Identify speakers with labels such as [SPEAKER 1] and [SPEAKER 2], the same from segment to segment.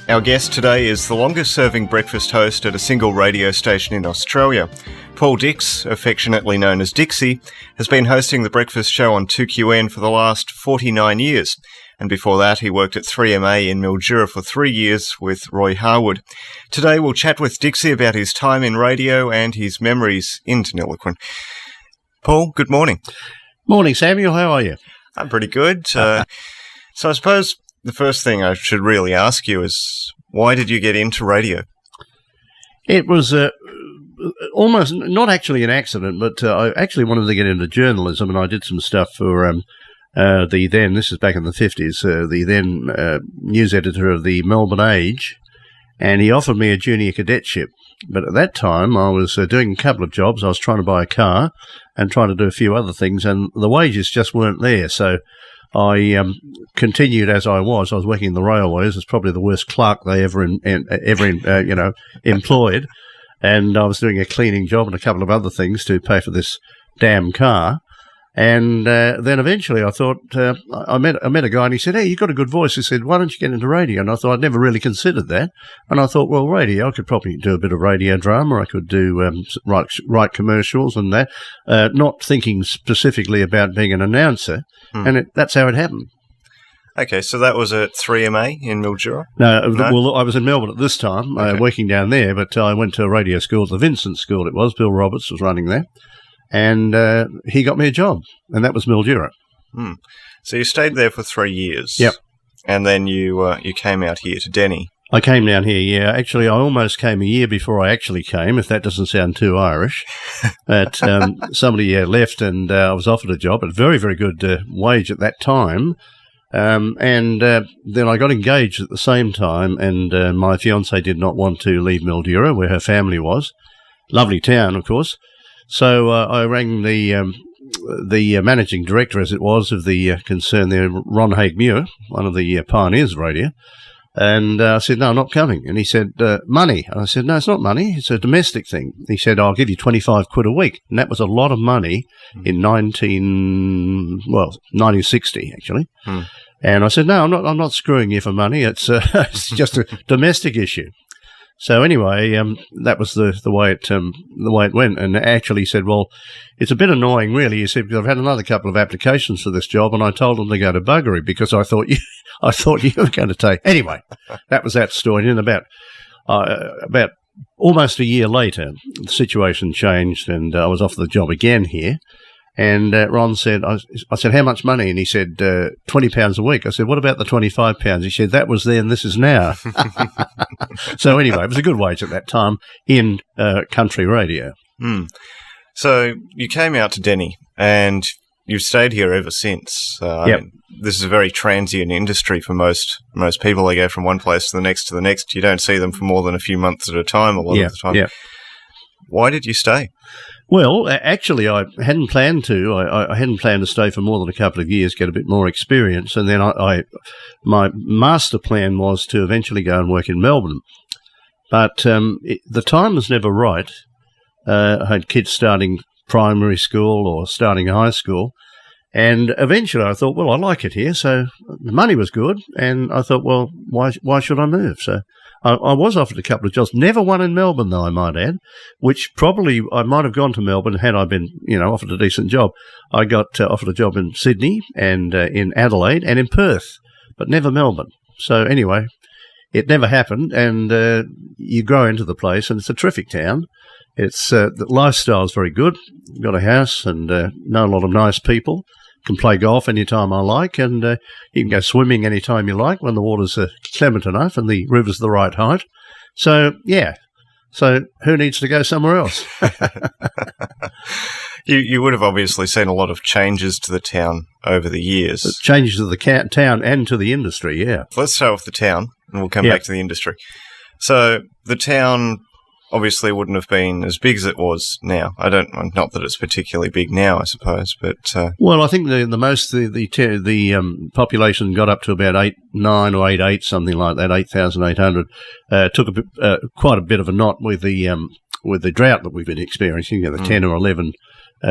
[SPEAKER 1] Our guest today is the longest-serving breakfast host at a single radio station in Australia. Paul Dix, affectionately known as Dixie, has been hosting the breakfast show on 2QN for the last 49 years. And before that, he worked at 3MA in Mildura for 3 years with Roy Harwood. Today, we'll chat with Dixie about his time in radio and his memories in Deniliquin. Paul, good morning.
[SPEAKER 2] Morning, Samuel. How are you?
[SPEAKER 1] I'm pretty good. So I suppose the first thing I should really ask you is, why did you get into radio?
[SPEAKER 2] It was almost not actually an accident, but I actually wanted to get into journalism, and I did some stuff for the then, this is back in the 50s, the then news editor of the Melbourne Age, and he offered me a junior cadetship. But at that time, I was doing a couple of jobs. I was trying to buy a car and trying to do a few other things, and the wages just weren't there, so I continued as I was. I was working in the railways. It's probably the worst clerk they ever employed. And I was doing a cleaning job and a couple of other things to pay for this damn car. And then eventually I thought, I met a guy and he said, "Hey, you've got a good voice." He said, "Why don't you get into radio?" And I thought, I'd never really considered that. And I thought, well, radio, I could probably do a bit of radio drama. I could do write commercials and that, not thinking specifically about being an announcer. And that's how it happened.
[SPEAKER 1] Okay, so that was at 3MA in Mildura?
[SPEAKER 2] No, well, I was in Melbourne at this time, working down there, but I went to a radio school, the Vincent School it was. Bill Roberts was running there. And he got me a job, and that was Mildura.
[SPEAKER 1] So you stayed there for 3 years.
[SPEAKER 2] Yep.
[SPEAKER 1] And then you came out here to Denny.
[SPEAKER 2] I came down here, yeah. Actually, I almost came a year before I actually came, if that doesn't sound too Irish. But somebody left, and I was offered a job at a very, very good wage at that time. And then I got engaged at the same time, and my fiancée did not want to leave Mildura, where her family was. Lovely town, of course. So I rang the managing director, as it was, of the concern there, Ron Haig-Muir, one of the pioneers of radio, and I said, "No, I'm not coming." And he said, "Money." And I said, "No, it's not money. It's a domestic thing." He said, "I'll give you 25 quid a week." And that was a lot of money in 1960, actually. And I said, "No, I'm not screwing you for money. It's just a domestic issue." So anyway, that was the way it went. And actually said, "Well, it's a bit annoying, really." He said, "Because I've had another couple of applications for this job, and I told them to go to buggery because I thought you were going to take." Anyway, that was that story. And about almost a year later, the situation changed, and I was offered the job again here. And Ron said, I said, "How much money?" And he said, £20 a week. I said, "What about the £25? He said, "That was then, this is now." So anyway, it was a good wage at that time in country radio.
[SPEAKER 1] So you came out to Denny, and you've stayed here ever since.
[SPEAKER 2] Yep.
[SPEAKER 1] I mean, this is a very transient industry for most people. They go from one place to the next to the next. You don't see them for more than a few months at a time a lot of the time. Yeah. Why did you stay?
[SPEAKER 2] Well, actually, I hadn't planned to. I hadn't planned to stay for more than a couple of years, get a bit more experience, and then my master plan was to eventually go and work in Melbourne. But the time was never right. I had kids starting primary school or starting high school, and eventually I thought, well, I like it here, so the money was good, and I thought, well, why should I move? So I was offered a couple of jobs, never one in Melbourne, though, I might add, which probably I might have gone to Melbourne had I been, offered a decent job. I got offered a job in Sydney and in Adelaide and in Perth, but never Melbourne. So anyway, it never happened, and you grow into the place, and it's a terrific town. It's the lifestyle is very good. Got a house and know a lot of nice people. Can play golf anytime I like, and you can go swimming anytime you like when the water's clement enough and the river's the right height. So, yeah. So who needs to go somewhere else?
[SPEAKER 1] You would have obviously seen a lot of changes to the town over the years.
[SPEAKER 2] Changes to the town and to the industry, yeah.
[SPEAKER 1] Let's start with the town, and we'll come back to the industry. So the town obviously wouldn't have been as big as it was now. Not that it's particularly big now, I suppose, but
[SPEAKER 2] well, I think the population got up to about 8.9 or 8.8, something like that, 8,800. Took quite a bit of a knot with the drought that we've been experiencing, the 10 or 11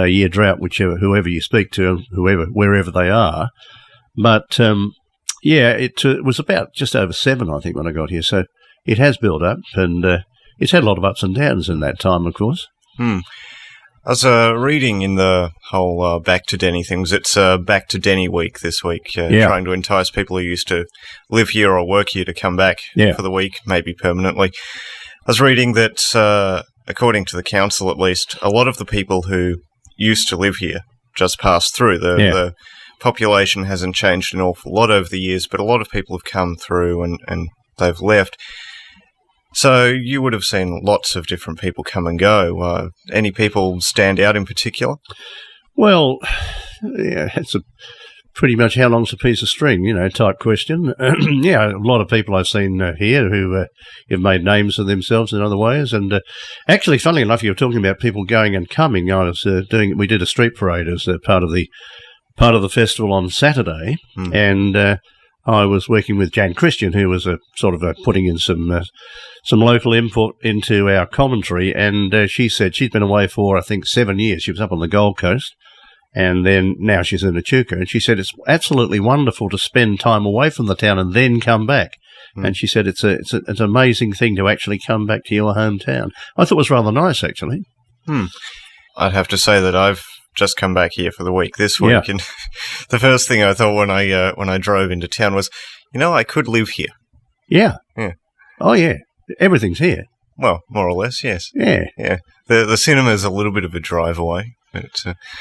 [SPEAKER 2] year drought, whoever you speak to, wherever they are. But Yeah, it was about just over 7, I think, when I got here. So it has built up, and it's had a lot of ups and downs in that time, of course.
[SPEAKER 1] I was reading in the whole Back to Denny things. It's Back to Denny week this week, trying to entice people who used to live here or work here to come back for the week, maybe permanently. I was reading that, according to the council at least, a lot of the people who used to live here just passed through. The population hasn't changed an awful lot over the years, but a lot of people have come through and they've left. So you would have seen lots of different people come and go. Any people stand out in particular?
[SPEAKER 2] Well, yeah, it's pretty much how long's a piece of string, type question. Yeah, a lot of people I've seen here who have made names of themselves in other ways. And actually, funnily enough, you were talking about people going and coming. We did a street parade as part of the festival on Saturday, and I was working with Jan Christian, who was putting in some local input into our commentary, and she said she's been away for, I think, 7 years. She was up on the Gold Coast, and then now she's in Echuca, and she said it's absolutely wonderful to spend time away from the town and then come back. And she said it's an amazing thing to actually come back to your hometown. I thought it was rather nice, actually.
[SPEAKER 1] I'd have to say that I've just come back here for the week this week, and the first thing I thought when I drove into town was, I could live here.
[SPEAKER 2] Yeah.
[SPEAKER 1] Yeah.
[SPEAKER 2] Oh, yeah. Everything's here.
[SPEAKER 1] Well, more or less, yes.
[SPEAKER 2] Yeah.
[SPEAKER 1] Yeah. The cinema's a little bit of a drive away. But,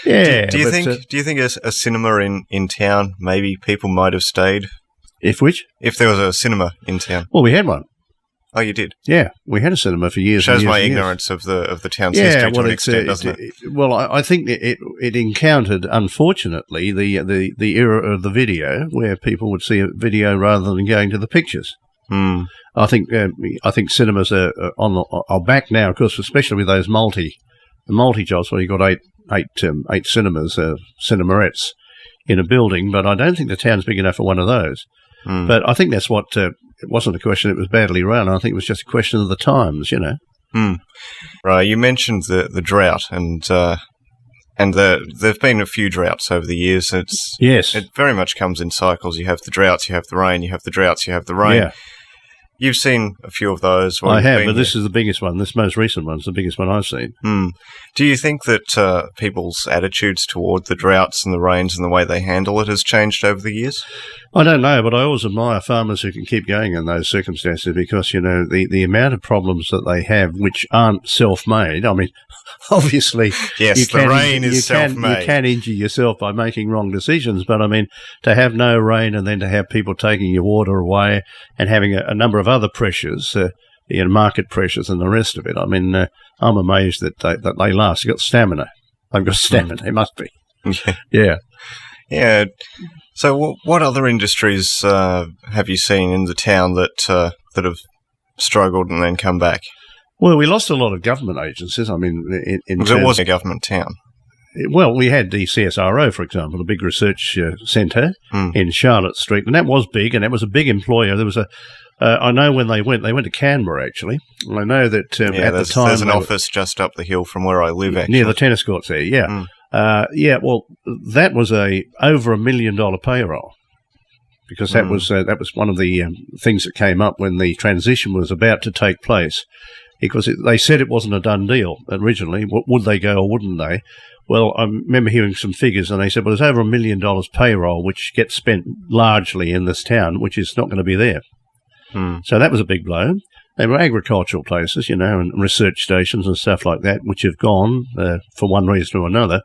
[SPEAKER 1] Do you think a cinema in town, maybe people might have stayed?
[SPEAKER 2] If
[SPEAKER 1] there was a cinema in town.
[SPEAKER 2] Well, we had one.
[SPEAKER 1] Oh, you did?
[SPEAKER 2] Yeah, we had a cinema for years.
[SPEAKER 1] Shows
[SPEAKER 2] and years
[SPEAKER 1] my
[SPEAKER 2] and
[SPEAKER 1] ignorance of the town's history to an extent, doesn't it?
[SPEAKER 2] Well, I think it encountered, unfortunately, the era of the video where people would see a video rather than going to the pictures. I think cinemas are back now, of course, especially with those multi jobs where you've got eight cinemas, cinemarettes in a building. But I don't think the town's big enough for one of those. But I think that's what. It wasn't a question it was badly run. I think it was just a question of the times,
[SPEAKER 1] Right. You mentioned the drought, and there've been a few droughts over the years. It very much comes in cycles. You have the droughts, you have the rain, you have the droughts, you have the rain.
[SPEAKER 2] Yeah.
[SPEAKER 1] You've seen a few of those.
[SPEAKER 2] I have, but this is the biggest one. This most recent one's the biggest one I've seen.
[SPEAKER 1] Do you think that people's attitudes toward the droughts and the rains and the way they handle it has changed over the years?
[SPEAKER 2] I don't know, but I always admire farmers who can keep going in those circumstances because, the amount of problems that they have which aren't self-made. I mean, obviously,
[SPEAKER 1] yes, the rain is self-made.
[SPEAKER 2] You can injure yourself by making wrong decisions, but I mean, to have no rain and then to have people taking your water away and having a number of other pressures, market pressures and the rest of it. I mean, I'm amazed that they last. They've got stamina. They've got stamina. They must be. Yeah.
[SPEAKER 1] Yeah. So, what other industries have you seen in the town that have struggled and then come back?
[SPEAKER 2] Well, we lost a lot of government agencies. I mean, it
[SPEAKER 1] was a government town.
[SPEAKER 2] Well, we had the CSIRO, for example, a big research centre in Charlotte Street, and that was big, and that was a big employer. There was I know when they went to Canberra, actually. I know that at the time...
[SPEAKER 1] There's an office just up the hill from where I live, actually.
[SPEAKER 2] Near the tennis courts there, yeah. Well, that was over $1 million payroll because that was one of the things that came up when the transition was about to take place because they said it wasn't a done deal originally. Would they go or wouldn't they? Well, I remember hearing some figures and they said, well, there's over $1 million payroll which gets spent largely in this town, which is not going to be there. So that was a big blow. They were agricultural places, and research stations and stuff like that, which have gone for one reason or another.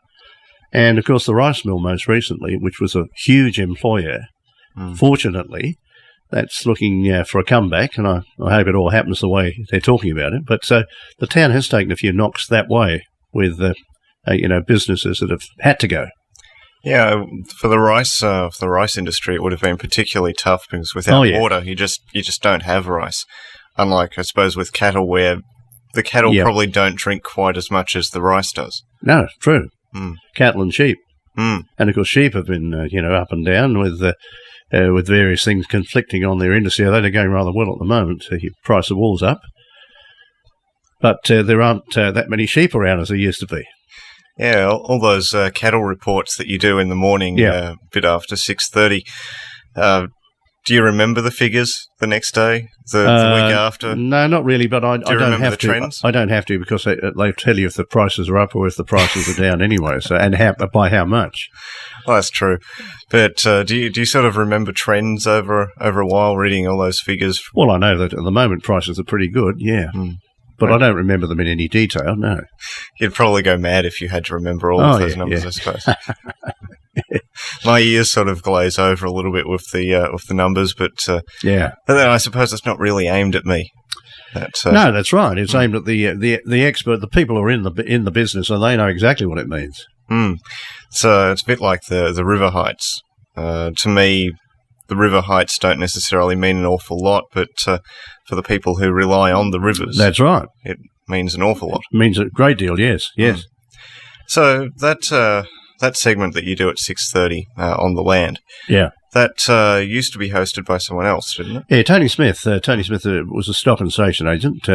[SPEAKER 2] And, of course, the rice mill most recently, which was a huge employer. Fortunately, that's looking for a comeback, and I hope it all happens the way they're talking about it. But so the town has taken a few knocks that way with, businesses that have had to go.
[SPEAKER 1] Yeah, for the rice industry, it would have been particularly tough because without water, you just don't have rice. Unlike, I suppose, with cattle, where the cattle probably don't drink quite as much as the rice does.
[SPEAKER 2] No, true. Cattle and sheep, and of course, sheep have been up and down with various things conflicting on their industry. They're going rather well at the moment. The price of wool's up, but there aren't that many sheep around as there used to be.
[SPEAKER 1] Yeah, all those cattle reports that you do in the morning, a bit after 6:30. Do you remember the figures the next day, the week after?
[SPEAKER 2] No, not really, but I don't have to.
[SPEAKER 1] Trends?
[SPEAKER 2] I don't have to because they tell you if the prices are up or if the prices are down anyway, so and by how much.
[SPEAKER 1] Well, that's true. But do you sort of remember trends over a while reading all those figures?
[SPEAKER 2] Well, I know that at the moment prices are pretty good, yeah. But I don't remember them in any detail, no.
[SPEAKER 1] You'd probably go mad if you had to remember all of those numbers, I suppose. My ears sort of glaze over a little bit with the numbers, but then I suppose it's not really aimed at me.
[SPEAKER 2] No, that's right. It's aimed at the expert, the people who are in the business, and they know exactly what it means.
[SPEAKER 1] So it's a bit like the river heights. To me, the river heights don't necessarily mean an awful lot, but for the people who rely on the rivers,
[SPEAKER 2] that's right.
[SPEAKER 1] It means an awful lot.
[SPEAKER 2] It means a great deal. Yes.
[SPEAKER 1] So that segment that you do at 6:30 on the land, that used to be hosted by someone else, didn't it?
[SPEAKER 2] Yeah, Tony Smith. Tony Smith was a stock and station agent,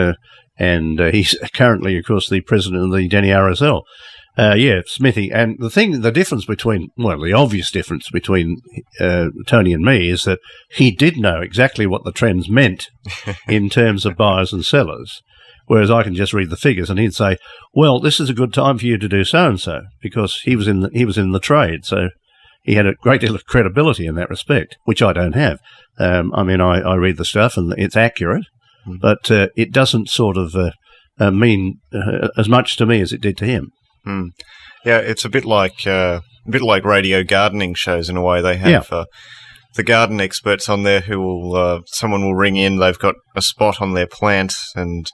[SPEAKER 2] and he's currently, of course, the president of the Denny RSL. Smithy. And the obvious difference between Tony and me is that he did know exactly what the trends meant in terms of buyers and sellers, whereas I can just read the figures and he'd say, well, this is a good time for you to do so-and-so, because he was in the trade, so he had a great deal of credibility in that respect, which I don't have. I read the stuff and it's accurate, but it doesn't sort of mean as much to me as it did to him.
[SPEAKER 1] Yeah, it's a bit like radio gardening shows in a way. They have the garden experts on there who will someone will ring in. They've got a spot on their plant, and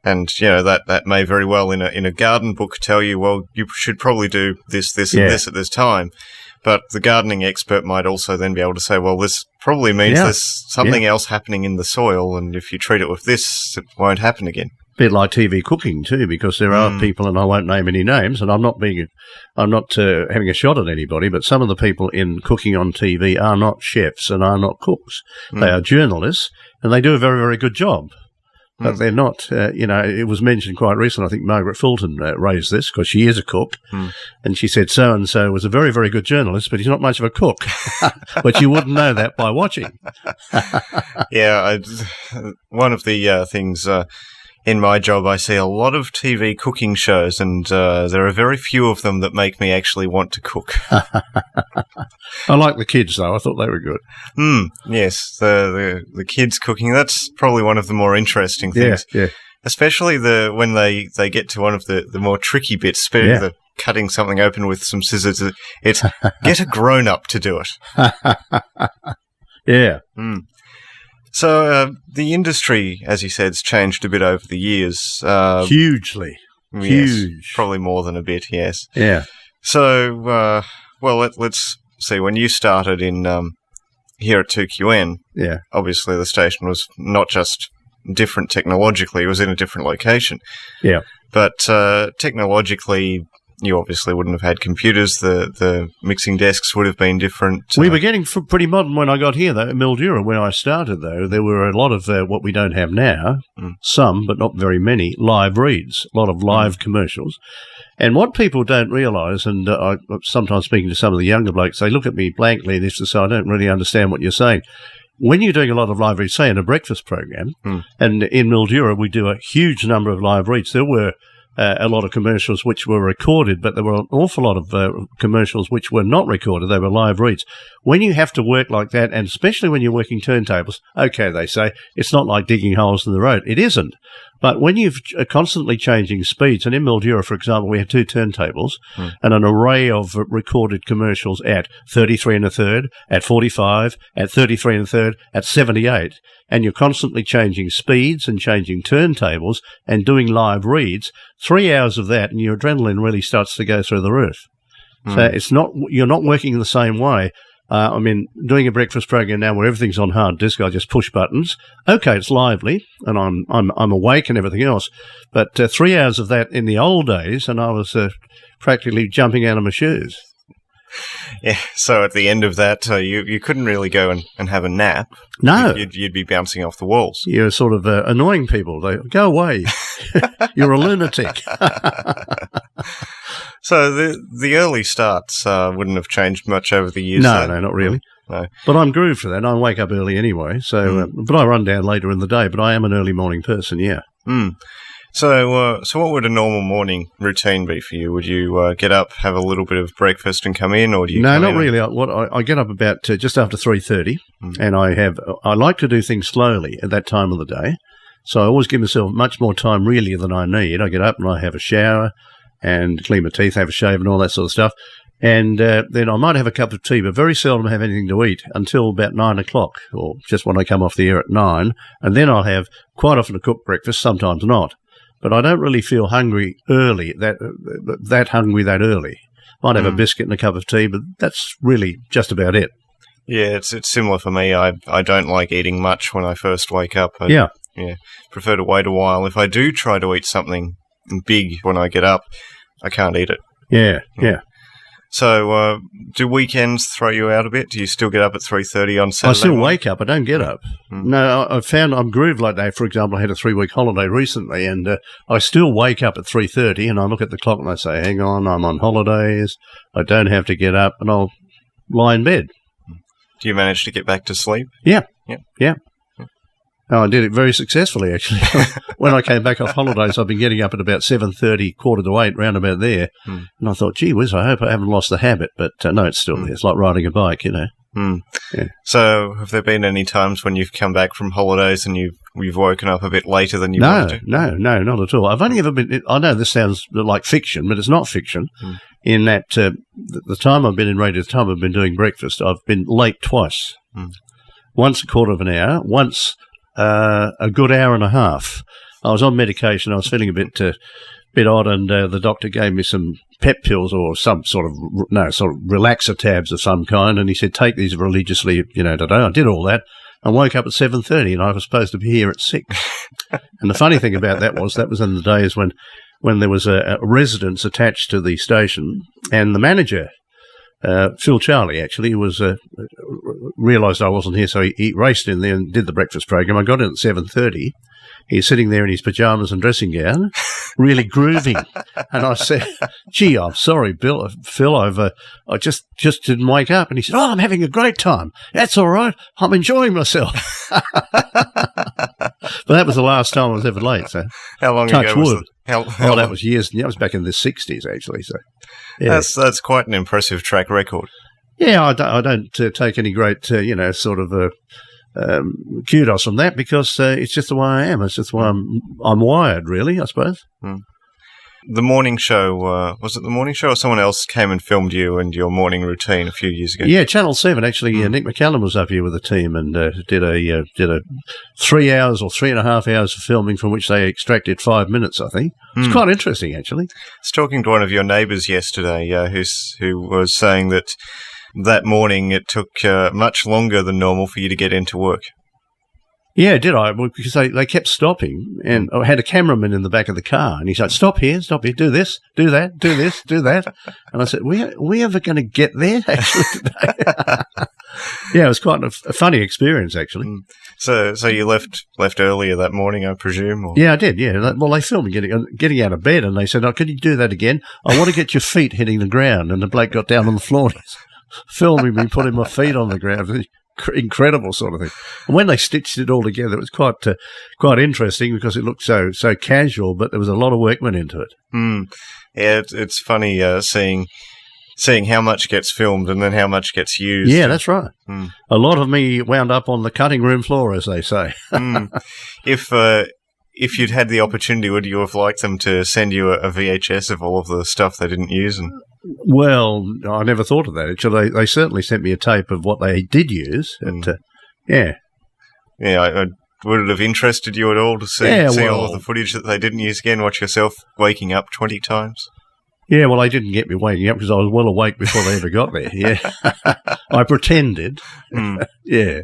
[SPEAKER 1] that may very well in a garden book tell you, well, you should probably do this and this at this time. But the gardening expert might also then be able to say, well, this probably means there's something else happening in the soil, and if you treat it with this, it won't happen again.
[SPEAKER 2] Bit like TV cooking too, because there are people, and I won't name any names, and I'm not having a shot at anybody, but some of the people in cooking on TV are not chefs and are not cooks. They are journalists, and they do a very, very good job. But they're not, it was mentioned quite recently, I think Margaret Fulton raised this, because she is a cook, and she said so-and-so was a very, very good journalist, but he's not much of a cook. But you wouldn't know that by watching.
[SPEAKER 1] One of the things... in my job, I see a lot of TV cooking shows, and there are very few of them that make me actually want to cook.
[SPEAKER 2] I like the kids, though. I thought they were good.
[SPEAKER 1] Yes, the kids cooking, that's probably one of the more interesting things.
[SPEAKER 2] Yeah.
[SPEAKER 1] Especially when they get to one of the more tricky bits, the cutting something open with some scissors. It's get a grown-up to do it.
[SPEAKER 2] Yeah.
[SPEAKER 1] So the industry, as you said, has changed a bit over the years.
[SPEAKER 2] Hugely.
[SPEAKER 1] Yes,
[SPEAKER 2] Huge.
[SPEAKER 1] Probably more than a bit, yes.
[SPEAKER 2] Yeah.
[SPEAKER 1] So, let's see. When you started in here at 2QN, obviously the station was not just different technologically, it was in a different location.
[SPEAKER 2] Yeah.
[SPEAKER 1] But technologically... you obviously wouldn't have had computers. The mixing desks would have been different.
[SPEAKER 2] We were getting pretty modern when I got here, though. At Mildura, when I started, though, there were a lot of what we don't have now, some, but not very many, live reads, a lot of live commercials. And what people don't realise, and I'm sometimes speaking to some of the younger blokes, they look at me blankly and they say, I don't really understand what you're saying. When you're doing a lot of live reads, say in a breakfast program, and in Mildura we do a huge number of live reads, there were a lot of commercials which were recorded, but there were an awful lot of commercials which were not recorded. They were live reads. When you have to work like that, and especially when you're working turntables, okay, they say, it's not like digging holes in the road. It isn't. But when you're constantly changing speeds, and in Mildura, for example, we have two turntables and an array of recorded commercials at 33 1/3, at 45, at 33 1/3, at 78, and you're constantly changing speeds and changing turntables and doing live reads, 3 hours of that and your adrenaline really starts to go through the roof. So you're not working in the same way. Doing a breakfast program now where everything's on hard disk, I just push buttons. Okay, it's lively, and I'm awake and everything else. But 3 hours of that in the old days, and I was practically jumping out of my shoes.
[SPEAKER 1] Yeah, so at the end of that, you couldn't really go and have a nap.
[SPEAKER 2] No.
[SPEAKER 1] You'd be bouncing off the walls.
[SPEAKER 2] You're sort of annoying people. They go away. You're a lunatic.
[SPEAKER 1] So the early starts wouldn't have changed much over the years.
[SPEAKER 2] No, not really.
[SPEAKER 1] No.
[SPEAKER 2] But I'm grooved for that. I wake up early anyway, so but I run down later in the day. But I am an early morning person, yeah.
[SPEAKER 1] So what would a normal morning routine be for you? Would you get up, have a little bit of breakfast, and come in, or do you?
[SPEAKER 2] No, not really. I get up about just after 3:30, and I like to do things slowly at that time of the day. So I always give myself much more time really than I need. I get up and I have a shower and clean my teeth, have a shave, and all that sort of stuff. And then I might have a cup of tea, but very seldom have anything to eat until about 9 o'clock, or just when I come off the air at 9. And then I'll have quite often a cooked breakfast, sometimes not. But I don't really feel hungry early, that hungry that early. Might have a biscuit and a cup of tea, but that's really just about it.
[SPEAKER 1] Yeah, it's similar for me. I don't like eating much when I first wake up.
[SPEAKER 2] Yeah,
[SPEAKER 1] prefer to wait a while. If I do try to eat something big when I get up, I can't eat it.
[SPEAKER 2] Yeah.
[SPEAKER 1] So, do weekends throw you out a bit? Do you still get up at 3:30 on Saturday?
[SPEAKER 2] I still wake up. I don't get up. No, I've found I'm grooved like that. For example, I had a 3-week holiday recently, and I still wake up at 3:30, and I look at the clock and I say, hang on, I'm on holidays. I don't have to get up, and I'll lie in bed.
[SPEAKER 1] Do you manage to get back to sleep?
[SPEAKER 2] Yeah. Oh, I did it very successfully, actually. When I came back off holidays, I've been getting up at about 7:30, 7:45, round about there. And I thought, gee whiz, I hope I haven't lost the habit. But no, it's still there. It's like riding a bike, you know. Yeah.
[SPEAKER 1] So have there been any times when you've come back from holidays and you've woken up a bit later than you wanted to?
[SPEAKER 2] No, not at all. I've only ever been, I know this sounds like fiction, but it's not fiction, in that the time I've been in radio, the time I've been doing breakfast, I've been late twice. Once a quarter of an hour, once a good hour and a half. I was on medication. I was feeling a bit odd, and the doctor gave me some pep pills or some sort of relaxer tabs of some kind, and he said, take these religiously, I did all that. I woke up at 7:30, and I was supposed to be here at 6. And the funny thing about that was in the days when there was a residence attached to the station, and the manager, Phil Charlie, actually, was realised I wasn't here, so he raced in there and did the breakfast program. I got in at 7:30. He's sitting there in his pyjamas and dressing gown, really grooving. And I said, gee, I'm sorry, Phil, I just didn't wake up. And he said, oh, I'm having a great time. That's all right. I'm enjoying myself. But that was the last time I was ever late. So
[SPEAKER 1] how long ago was
[SPEAKER 2] it? That was years. That was back in the 60s, actually. So yeah.
[SPEAKER 1] That's quite an impressive track record.
[SPEAKER 2] Yeah, I don't take any great, kudos from that, because it's just the way I am. It's just the way I'm wired, really, I suppose.
[SPEAKER 1] The morning show, was it the morning show, or someone else came and filmed you and your morning routine a few years ago? Yeah,
[SPEAKER 2] Channel 7, actually. Nick McCallum was up here with the team and did a 3 hours or 3.5 hours of filming, from which they extracted 5 minutes, I think. It's quite interesting, actually. I was
[SPEAKER 1] talking to one of your neighbours yesterday who was saying that morning it took much longer than normal for you to get into work.
[SPEAKER 2] Yeah, did I? Well, because they kept stopping, and I had a cameraman in the back of the car, and he said, stop here, do this, do that, do this, do that. And I said, we ever going to get there, actually, today? Yeah, it was quite a funny experience, actually.
[SPEAKER 1] So you left earlier that morning, I presume? Or?
[SPEAKER 2] Yeah, I did, yeah. Well, they filmed me getting out of bed, and they said, oh, could you do that again? I want to get your feet hitting the ground. And the bloke got down on the floor, and he's filming me putting my feet on the ground. Incredible sort of thing. And when they stitched it all together, it was quite interesting, because it looked so casual, but there was a lot of work went into it.
[SPEAKER 1] Yeah, it's funny seeing how much gets filmed and then how much gets used.
[SPEAKER 2] Yeah, that's right. A lot of me wound up on the cutting room floor, as they say.
[SPEAKER 1] If you'd had the opportunity, would you have liked them to send you a VHS of all of the stuff they didn't use?
[SPEAKER 2] Well, I never thought of that. Actually, they certainly sent me a tape of what they did use. Yeah.
[SPEAKER 1] Yeah, would it have interested you at all to see all of the footage that they didn't use again? Watch yourself waking up 20 times?
[SPEAKER 2] Yeah, well, they didn't get me waking up because I was well awake before they ever got there. Yeah. I pretended. Yeah.